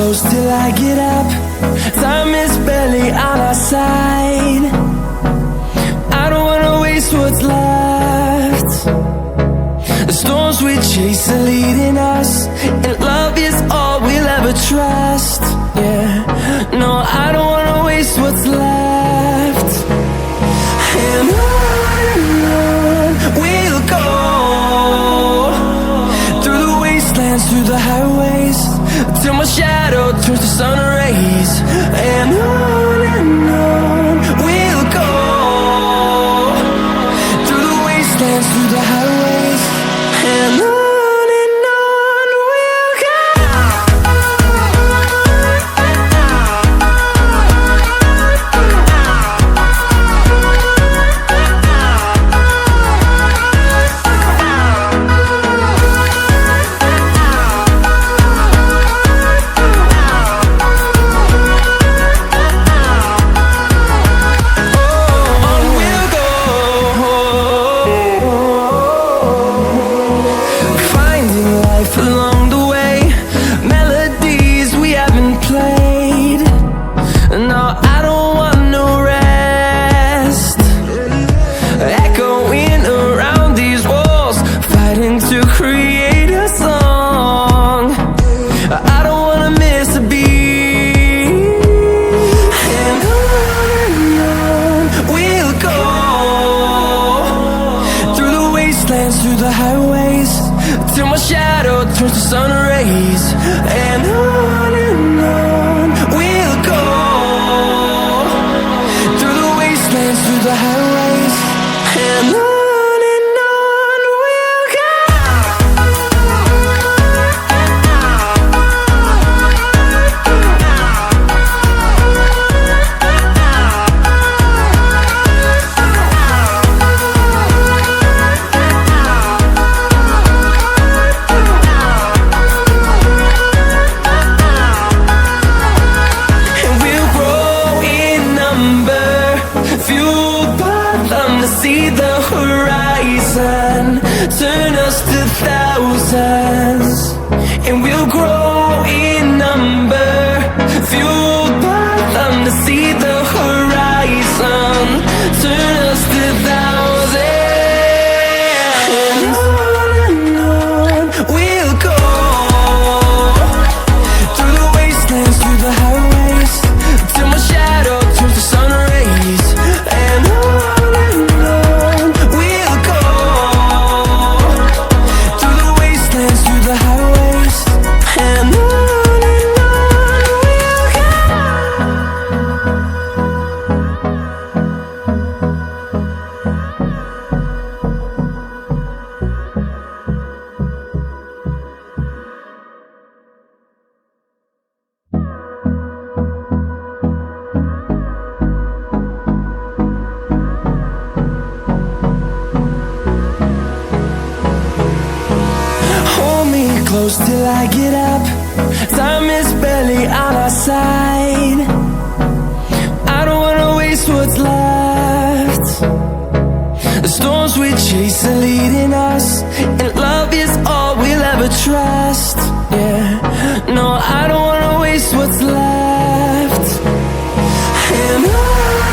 close till I get up. Time is barely on our side. I don't wanna waste what's left. The storms we chase are leading us, and love is all we'll ever trust. Yeah, no, I don't wanna waste what's left. And on we'll go, through the wastelands, through the highways, till my shadow turns to sun rays. And on we'll go, through the wastelands, through the highways, and on. Along the way, melodies we haven't played. No, I don't want no rest. Echoing around these walls, fighting to create a song. I don't wanna miss a beat. And on we'll go, through the wastelands, through the highways, till my shadow turns to sun rays. And on we'll go, through the wastelands, through the highways, and on we'll go. See the horizon, turn us to thousands, and we'll grow in number, fueled by them to see the horizon, turn us to thousands. And on we'll go, through the wastelands, through the highways, till my shadow turns to sun rays. And on close till I get up. Time is barely on our side. I don't wanna waste what's left. The storms we chase are leading us, and love is all we'll ever trust. Yeah, no, I don't wanna waste what's left. And on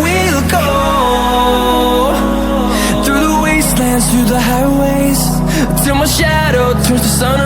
we'll go, through the wastelands, through the highways, till my shadow turns to sun